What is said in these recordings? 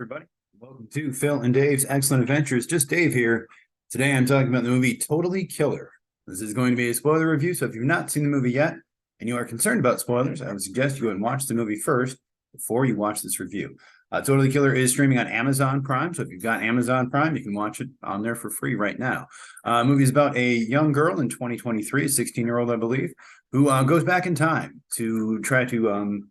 everybody. Welcome to Phil and Dave's Excellent Adventures. Just Dave here. Today I'm talking about the movie Totally Killer. This is going to be a spoiler review, so if you've not seen the movie yet and you are concerned about spoilers, I would suggest you go and watch the movie first before you watch this review. Totally Killer is streaming on Amazon Prime, so if you've got Amazon Prime, you can watch it on there for free right now. The movie is about a young girl in 2023, a 16-year-old, I believe, who goes back in time to try to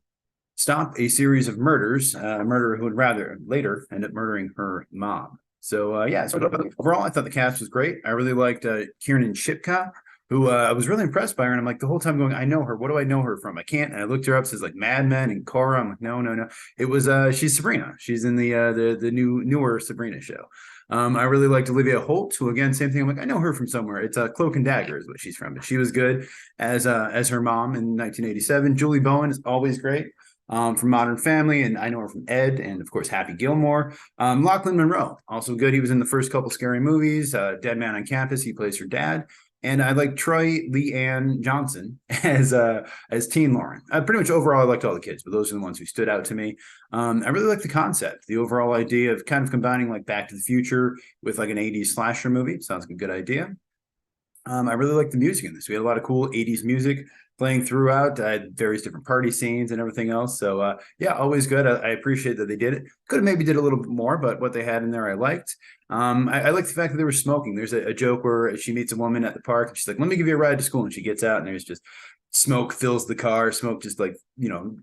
stop a series of murders, a murderer who would rather later end up murdering her mom. So overall, I thought the cast was great. I really liked Kiernan Shipka, who I was really impressed by her. And I'm like, the whole time going, I know her. What do I know her from? I can't. And I looked her up. It says like Mad Men and Cora. I'm like, no. It was she's Sabrina. She's in the newer Sabrina show. I really liked Olivia Holt, who again, same thing. I'm like, I know her from somewhere. It's Cloak and Dagger is what she's from. But she was good as her mom in 1987. Julie Bowen is always great. From Modern Family, and I know her from Ed, and of course Happy Gilmore. Lachlan Monroe, also good. He was in the first couple scary movies. Dead Man on Campus, he plays her dad. And I like Troy Leanne Johnson as Teen Lauren. Pretty much overall, I liked all the kids, but those are the ones who stood out to me. I really like the concept, the overall idea of kind of combining like Back to the Future with like an 80s slasher movie. Sounds like a good idea. I really like the music in this. We had a lot of cool 80s music playing throughout. I had various different party scenes and everything else. So always good. I appreciate that they did it. Could have maybe did a little bit more, but what they had in there I liked. I like the fact that they were smoking. There's a joke where she meets a woman at the park and she's like, let me give you a ride to school. And she gets out and there's just smoke fills the car. Smoke just like,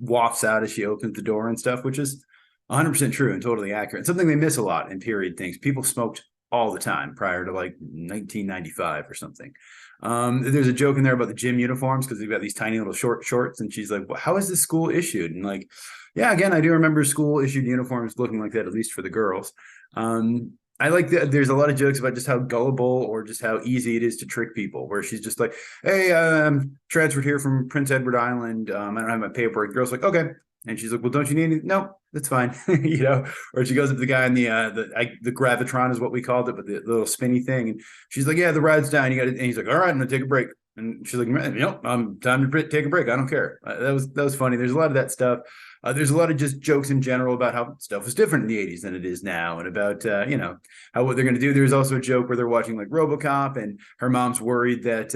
wafts out as she opens the door and stuff, which is 100% true and totally accurate. Something they miss a lot in period things. People smoked all the time prior to like 1995 or something. There's a joke in there about the gym uniforms because they've got these tiny little short shorts, and she's like, well, how is this school issued? And like, yeah, again, I do remember school issued uniforms looking like that, at least for the girls. I like that there's a lot of jokes about just how gullible or just how easy it is to trick people, where she's just like, hey, I'm transferred here from Prince Edward Island. I don't have my paperwork. The girl's like, okay. And she's like, well, don't you need anything? No, that's fine. Or she goes up to the guy in the gravitron is what we called it, but the little spinny thing. And she's like, yeah, the ride's down. You got it. And he's like, all right, I'm going to take a break. And she's like, I'm time to take a break. I don't care. That was funny. There's a lot of that stuff. There's a lot of just jokes in general about how stuff was different in the 80s than it is now, and about how what they're going to do. There's also a joke where they're watching like RoboCop, and her mom's worried that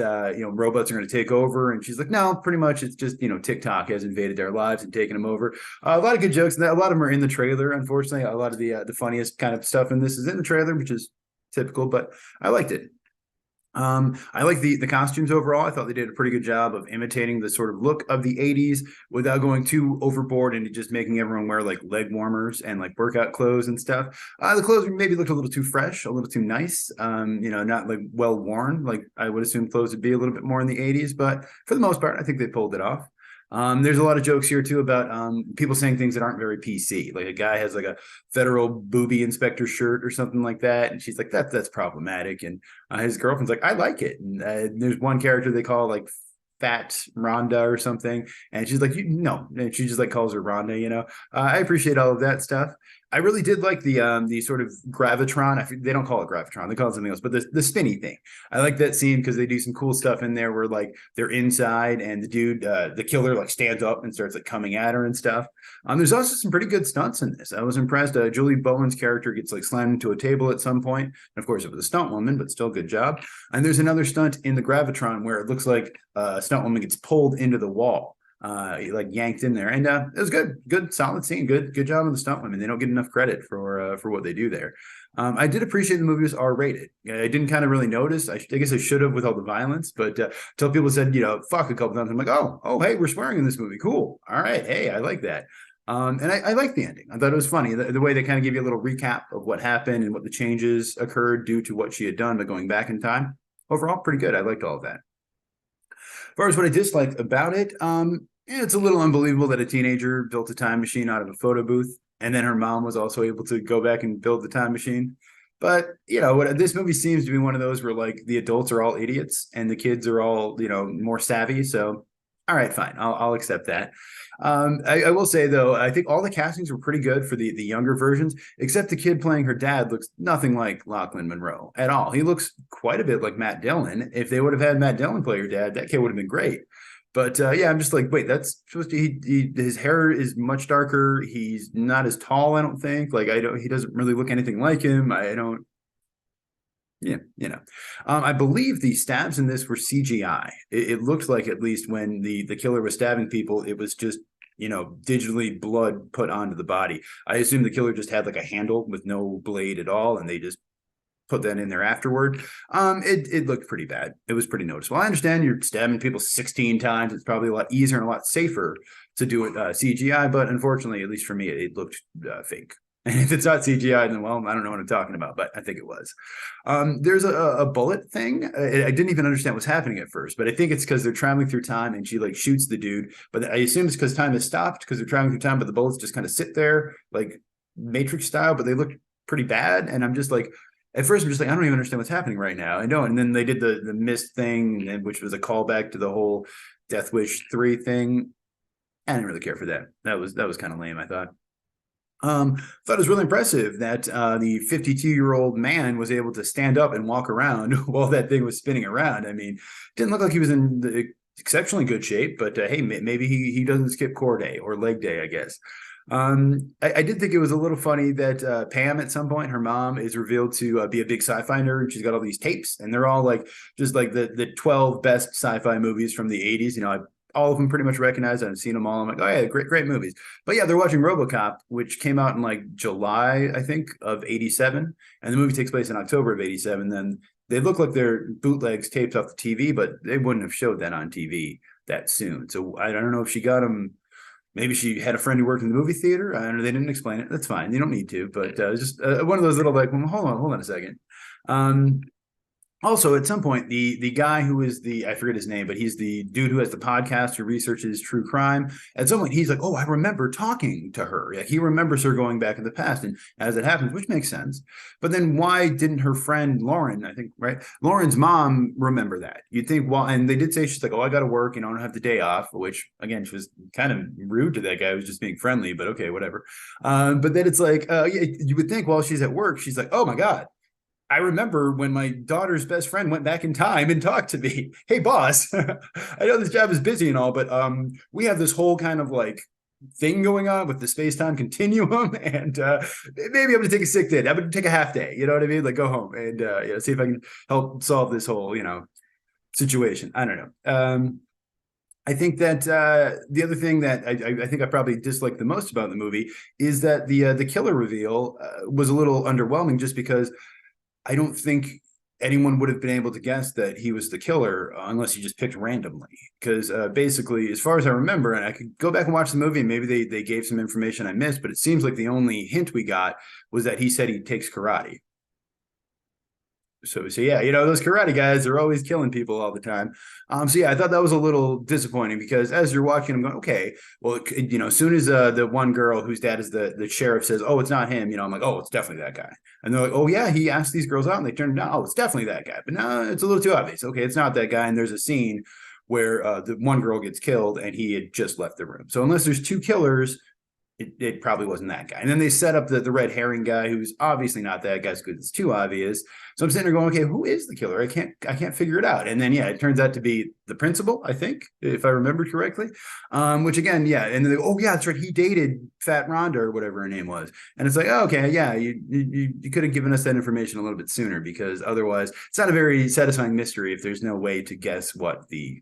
robots are going to take over, and she's like, no, pretty much it's just TikTok has invaded their lives and taken them over. A lot of good jokes, and a lot of them are in the trailer. Unfortunately, a lot of the funniest kind of stuff in this is in the trailer, which is typical, but I liked it. I like the costumes overall. I thought they did a pretty good job of imitating the sort of look of the 80s without going too overboard into just making everyone wear like leg warmers and like workout clothes and stuff. The clothes maybe looked a little too fresh, a little too nice, not like well worn, like I would assume clothes would be a little bit more in the 80s, but for the most part, I think they pulled it off. There's a lot of jokes here too about people saying things that aren't very PC. Like a guy has like a federal booby inspector shirt or something like that, and she's like, that's problematic. And his girlfriend's like, I like it. And there's one character they call like Fat Rhonda or something, and she's like, no, and she just like calls her Rhonda. I appreciate all of that stuff. I really did like the sort of gravitron. They don't call it gravitron; they call it something else. But the spinny thing, I like that scene because they do some cool stuff in there where like they're inside and the dude, the killer, like stands up and starts like coming at her and stuff. There's also some pretty good stunts in this. I was impressed. Julie Bowen's character gets like slammed into a table at some point. And of course, it was a stunt woman, but still good job. And there's another stunt in the gravitron where it looks like a stunt woman gets pulled into the wall. Like yanked in there, and it was good solid scene, good job on the stunt women. They don't get enough credit for what they do there. I did appreciate the movie was R-rated. I didn't kind of really notice. I guess I should have with all the violence, but until people said fuck a couple times, I'm like, oh hey, we're swearing in this movie, cool, all right, hey, I like that. And I like the ending. I thought it was funny the way they kind of give you a little recap of what happened and what the changes occurred due to what she had done by going back in time. Overall, pretty good. I liked all of that. As far as what I disliked about it, it's a little unbelievable that a teenager built a time machine out of a photo booth, and then her mom was also able to go back and build the time machine. But this movie seems to be one of those where like the adults are all idiots and the kids are all more savvy. So, all right, fine, I'll accept that. I will say though, I think all the castings were pretty good for the younger versions, except the kid playing her dad looks nothing like Lachlan Monroe at all. He looks quite a bit like Matt Dillon. If they would have had Matt Dillon play her dad, that kid would have been great. But yeah, I'm just like, wait, that's supposed to, his hair is much darker. He's not as tall, I don't think. Like, he doesn't really look anything like him. I don't, yeah, I believe the stabs in this were CGI. It looked like, at least when the killer was stabbing people, it was just, digitally blood put onto the body. I assume the killer just had like a handle with no blade at all, and they just put that in there afterward. It looked pretty bad. It was pretty noticeable. I understand you're stabbing people 16 times. It's probably a lot easier and a lot safer to do it CGI, but unfortunately, at least for me, it looked fake. And if it's not CGI, then, well, I don't know what I'm talking about, but I think it was. There's a bullet thing. I didn't even understand what's happening at first, but I think it's because they're traveling through time and she like shoots the dude. But I assume it's because time has stopped because they're traveling through time, but the bullets just kind of sit there like Matrix style, but they look pretty bad. And I'm just like, at first I'm just like, I don't even understand what's happening right now. I don't. And then they did the mist thing, which was a callback to the whole Death Wish 3 thing. I didn't really care for that. That was kind of lame, I thought. Thought it was really impressive that the 52-year-old man was able to stand up and walk around while that thing was spinning around. I mean, didn't look like he was in exceptionally good shape, but hey, maybe he doesn't skip core day or leg day, I guess. I did think it was a little funny that Pam, at some point, her mom is revealed to be a big sci-fi nerd. She's got all these tapes, and they're all like just like the 12 best sci-fi movies from the 80s. All of them pretty much recognized. I've seen them all. I'm like, oh yeah, great movies. But yeah, they're watching RoboCop, which came out in like July, I think, of '87, and the movie takes place in October of '87. Then they look like they're bootlegs taped off the TV, but they wouldn't have showed that on TV that soon. So I don't know if she got them. Maybe she had a friend who worked in the movie theater. I don't know. They didn't explain it. That's fine. You don't need to. But just one of those little like, well, hold on a second. Also, at some point, the guy who is I forget his name, but he's the dude who has the podcast who researches true crime. At some point, he's like, oh, I remember talking to her. Yeah, he remembers her going back in the past. And as it happens, which makes sense. But then why didn't her friend Lauren, I think, right? Lauren's mom remember that. You'd think, well, and they did say, she's like, oh, I got to work. I don't have the day off, which, again, she was kind of rude to that guy who was just being friendly, but okay, whatever. But then it's like, yeah, you would think while she's at work, she's like, oh my God, I remember when my daughter's best friend went back in time and talked to me. Hey, boss, I know this job is busy and all, but we have this whole kind of like thing going on with the space-time continuum, and maybe I'm going to take a sick day. I'm going to take a half day. You know what I mean? Like go home and see if I can help solve this whole situation. I don't know. I think that the other thing that I think I probably disliked the most about the movie is that the killer reveal was a little underwhelming, just because I don't think anyone would have been able to guess that he was the killer unless you just picked randomly. Because basically, as far as I remember, and I could go back and watch the movie, and maybe they gave some information I missed, but it seems like the only hint we got was that he said he takes karate. So yeah, those karate guys are always killing people all the time. So yeah, I thought that was a little disappointing, because as you're watching, I'm going, okay, well, as soon as the one girl whose dad is the sheriff says, oh, it's not him, I'm like, oh, it's definitely that guy. And they're like, oh yeah, he asked these girls out and they turned down. Oh, it's definitely that guy. But no, it's a little too obvious. Okay, it's not that guy. And there's a scene where the one girl gets killed and he had just left the room. So unless there's two killers, it probably wasn't that guy. And then they set up the red herring guy, who's obviously not that guy because it's too obvious. So I'm sitting there going, okay, who is the killer? I can't figure it out. And then yeah, it turns out to be the principal, I think, if I remember correctly. Which again, yeah, and then they go, oh yeah, that's right, he dated Fat Rhonda or whatever her name was. And it's like, oh, okay, yeah, you could have given us that information a little bit sooner, because otherwise it's not a very satisfying mystery if there's no way to guess what the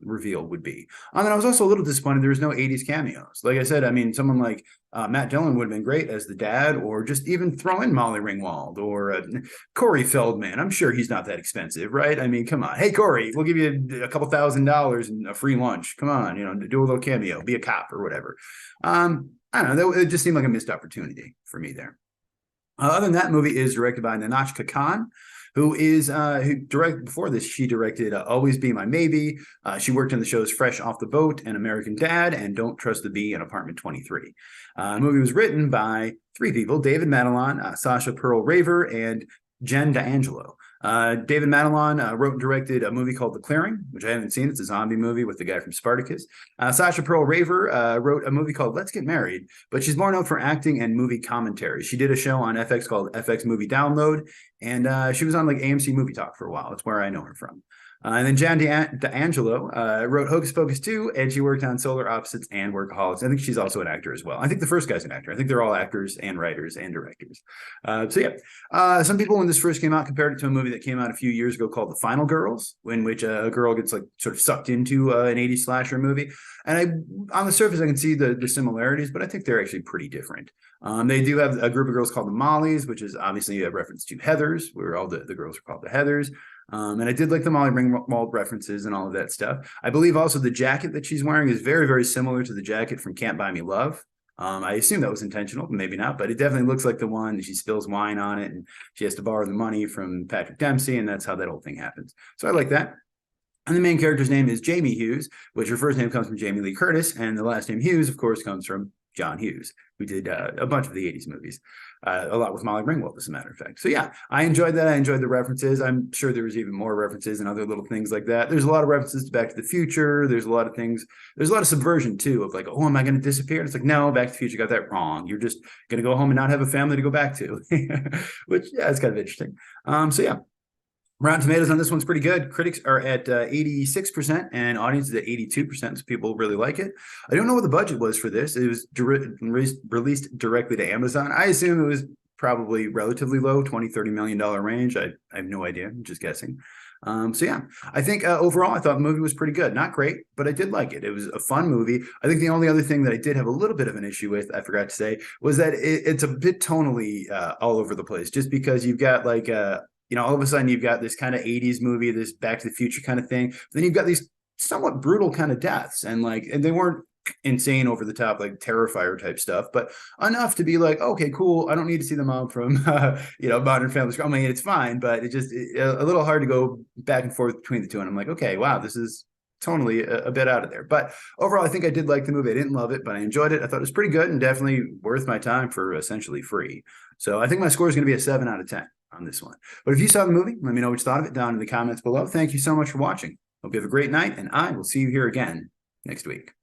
reveal would be. And then I was also a little disappointed there was no 80s cameos. Like I said, I mean, someone like Matt Dillon would have been great as the dad, or just even throw in Molly Ringwald or Corey Feldman. I'm sure he's not that expensive, right? I mean, come on. Hey, Corey, we'll give you a couple $1,000s and a free lunch. Come on, do a little cameo, be a cop or whatever. I don't know. It just seemed like a missed opportunity for me there. Other than that, movie is directed by Nahnatchka Khan, who directed before this. She directed Always Be My Maybe. She worked in the shows Fresh Off the Boat and American Dad and Don't Trust the Bee and Apartment 23. The movie was written by three people: David Matalon, Sasha Perl-Raver, and Jen D'Angelo. David Matalon wrote and directed a movie called The Clearing, which I haven't seen. It's a zombie movie with the guy from Spartacus. Sasha Perl-Raver wrote a movie called Let's Get Married, but she's more known for acting and movie commentary. She did a show on FX called FX Movie Download, and she was on like AMC Movie Talk for a while. That's where I know her from. And then Jan D'Angelo wrote Hocus Pocus 2, and she worked on Solar Opposites and Workaholics. I think she's also an actor as well. I think the first guy's an actor. I think they're all actors and writers and directors. Some people, when this first came out, compared it to a movie that came out a few years ago called The Final Girls, in which a girl gets like sort of sucked into an 80s slasher movie. And on the surface, I can see the similarities, but I think they're actually pretty different. They do have a group of girls called the Mollies, which is obviously a reference to Heathers, where all the girls are called the Heathers. And I did like the Molly Ringwald references and all of that stuff. I believe also the jacket that she's wearing is very, very similar to the jacket from Can't Buy Me Love. I assume that was intentional, maybe not, but it definitely looks like the one that she spills wine on it and she has to borrow the money from Patrick Dempsey, and that's how that whole thing happens. So I like that. And the main character's name is Jamie Hughes, which her first name comes from Jamie Lee Curtis, and the last name Hughes, of course, comes from John Hughes, who did a bunch of the 80s movies, a lot with Molly Ringwald, as a matter of fact. So yeah, I enjoyed that. I enjoyed the references. I'm sure there was even more references and other little things like that. There's a lot of references to Back to the Future. There's a lot of things. There's a lot of subversion, too, of like, oh, am I going to disappear? And it's like, no, Back to the Future got that wrong. You're just going to go home and not have a family to go back to, which, yeah, it's kind of interesting. So yeah. Rotten Tomatoes on this one's pretty good. Critics are at 86% and audience is at 82%, so people really like it. I don't know what the budget was for this. It was released directly to Amazon. I assume it was probably relatively low, $20-30 million range. I have no idea. I'm just guessing. So yeah, I think overall, I thought the movie was pretty good. Not great, but I did like it. It was a fun movie. I think the only other thing that I did have a little bit of an issue with, I forgot to say, was that it's a bit tonally all over the place, just because you've got like all of a sudden you've got this kind of 80s movie, this Back to the Future kind of thing. Then you've got these somewhat brutal kind of deaths, and they weren't insane over the top, like Terrifier type stuff, but enough to be like, okay, cool. I don't need to see the mom from, Modern Family. I mean, it's fine, but it's just a little hard to go back and forth between the two. And I'm like, okay, wow, this is totally a bit out of there. But overall, I think I did like the movie. I didn't love it, but I enjoyed it. I thought it was pretty good and definitely worth my time for essentially free. So I think my score is going to be a 7 out of 10 on this one. But if you saw the movie, let me know what you thought of it down in the comments below. Thank you so much for watching. Hope you have a great night, and I will see you here again next week.